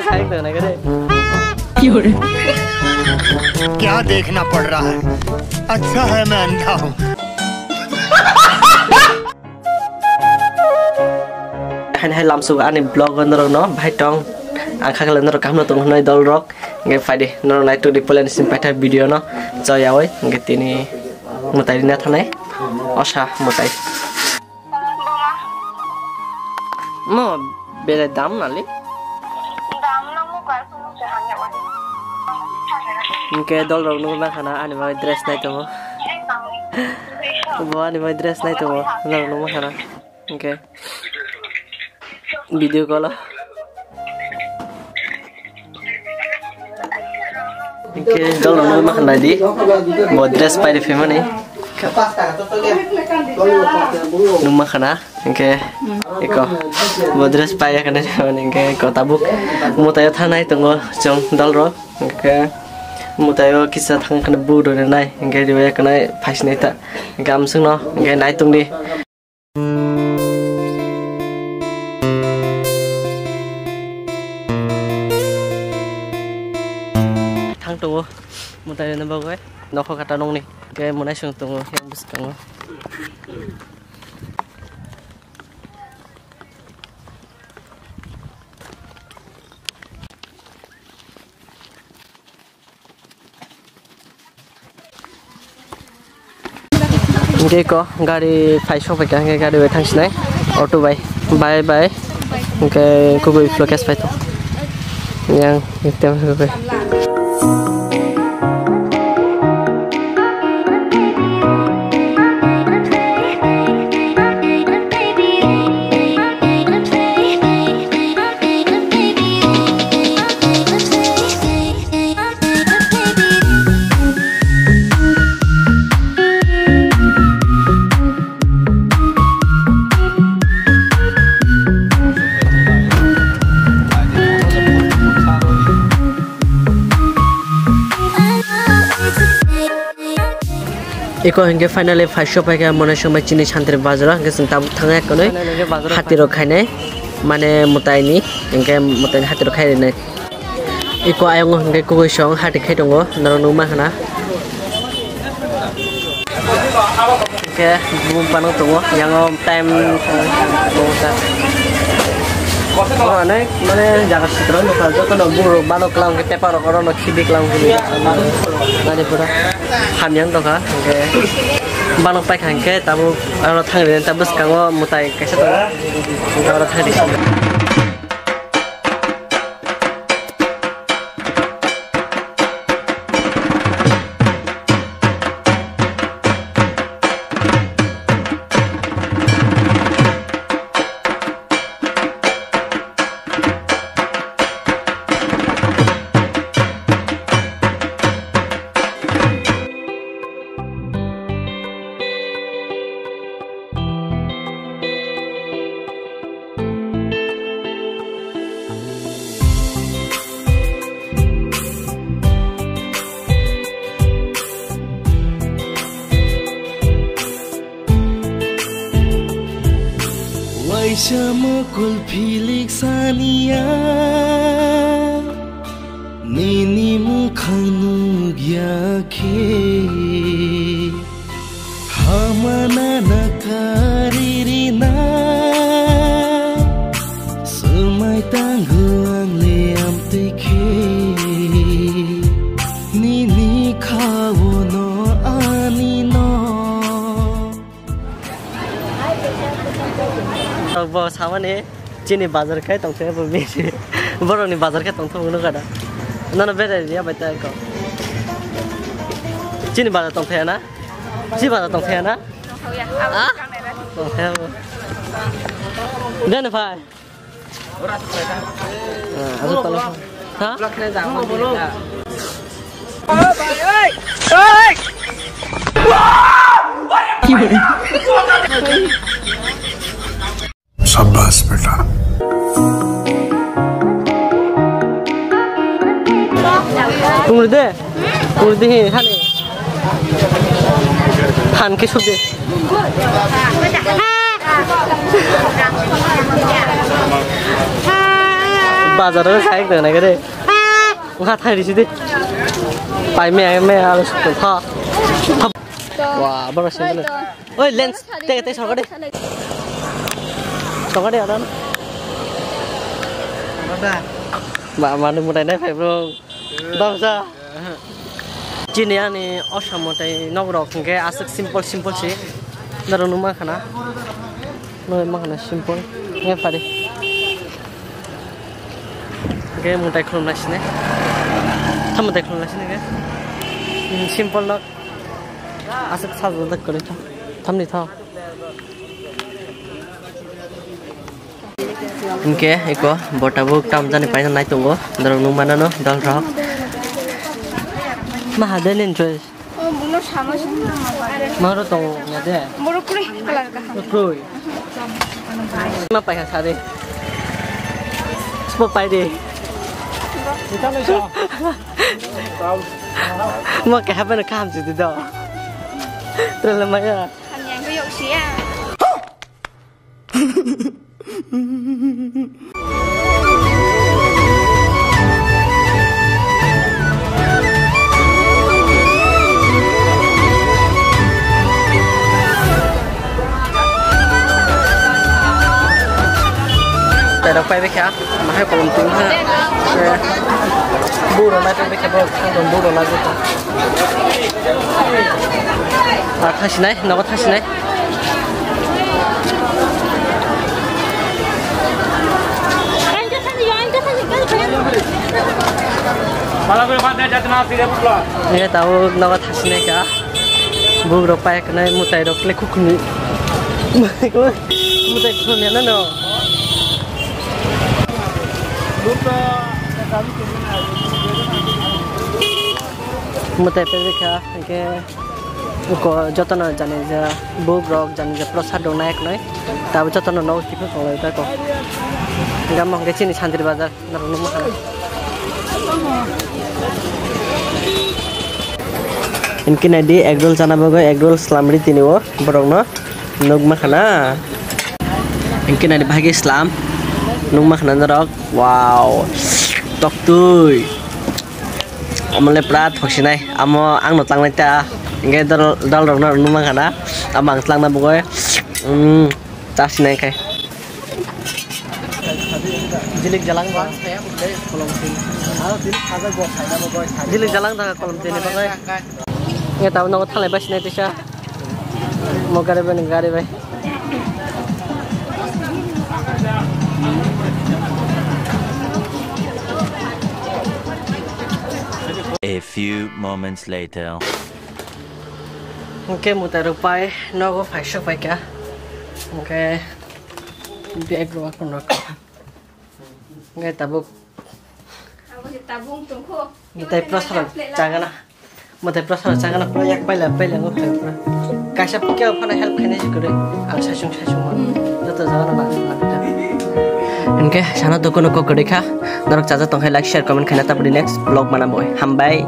खाए तो ना करे क्या देखना पड़ रहा है अच्छा है मैं अंधा हूँ hai làm suka ani blog nero no bhai tong angka kala nero kam no tong noi dol rock nge fade nero nai to diplen sim pata video no cho yaoi nge tini mutai na thanai osha mutai mo bele dam nali dam na mo ka so se hanya wa nge dol rock no na khana ani mai dress nai to bo ani mai dress nai to no no mo khana nge video call oke dol no makan tadi mau dress pai de family numah kana oke iko mau dress pai kana oke ko tabuk mutayo thanai tongo jong dol ro oke mutayo kisah thang kana bu do nai oke diwe kana phais nai ta gam sung no oke nai tung di tunggu mau tanya nambah gue noko kata nong nih kayak mau nasi tunggu yang bus kamu oke kok gari fai shop kan gari wetang sini auto bye bye oke kubu vlog es tuh yang itu gue iko hingga finally five shop aja mana cuma cini cantik bazar hingga sentam tengah kono hati rokai nih mana mutai ini hingga mutai hati rokai ini iko ayam hingga kuku song hati kai tunggu naruh rumah kana oke belum panang tunggu yang time mana jaga sitron lokal tu kan buru balok lang kita paru koron kibik lang kini nanti pura hamyang tu kan oke balok pakai hangke tamu orang thang dengan tabus kamu mutai kasih tu orang thang di sama kulfi liksania nini mukhanu gyake hamana nakaririna semai tangguang leam tike nini kawono anino bawa sama nih cini bazar kayak tong saya berbeda baru nih bazar kayak tong tuh mana kada nana beda dia baca kok cini bazar tong saya na cini bazar tong saya na ah tong saya dan apa aku tahu hah शाबाश बेटा tunggu deh hani han ke sudah बाजाराव खायक दं Nagare ngha thai đi chứ đi phải mẹ alo thọ wow bao nhiêu tiền ôi lens tay sao cái đi ở đó mà đừng một tay đấy phải không đâu sao chị này anh ở trong một tay nó rồi không cái asik simple chứ nó đâu mà khana nó mà khana simple nghe phải đi cái một tay không là gì này tham một tay không là gì này cái simple nó asik sao rồi được cái đó tham đi thôi Oke, iko botabuk tam jani pai nai tungo dorong nung mana no dal rock ma hade nen choice Oh, buno sama sama. ma ro tong ya de Buru kuri kalar ka. kroi ma pai ha sade spo pai de ma ka ha ban kam ji de do terus ma ya Kan yang kuyuk sia. Tại đâu quay với khác mà hai còn tính ha bu rồi lại với khác rồi còn bu rồi lại với khác à thay xin này nó có thay xin này nghe tao nó có thay xin này cả bu rồi quay cái này một tay đâu lấy khúc nhỉ một tay khúc nhỉ nó nào mute pe dekha ke ko jotana jane ja book rock jane ja prasad donaik nai ta jotana no stick ko lai ta ko gam mang ge chini chandri bazar naru ma इनके नदी egg roll जाना बगो egg roll स्लामरी तिनिवो बरong no nugma khana इनके नदी भागे इस्लाम nungma khana narok wow tok tui amale prat thoksinai amo ang no tlangnai ta inge dal rok na nungma khana amang tlangna bogoi chasinai kai jilik jalang ba kolom tin aro tin khaja go khaina bogoi jilik jalang ta kolom tin bogoi nge taw no thalai basinai tisa mo gari bai A few moments later. Okay, mutai rupai, no go phải shop phải cả. Okay, đi ăn rồi con rồi. Nghe tabuk. Tabung tungko. Mutai prasar, jangan na. Mutai prasar, jangan na. Pula yak pala go phải. Kasih pikir apa nak help kene juga deh. Ang sasung mah. Jatuh jangan na. Oke, sana tuh kono kok kedeka. Narok caca tong like share comment kena tapi di next vlog mana boy. Hambai.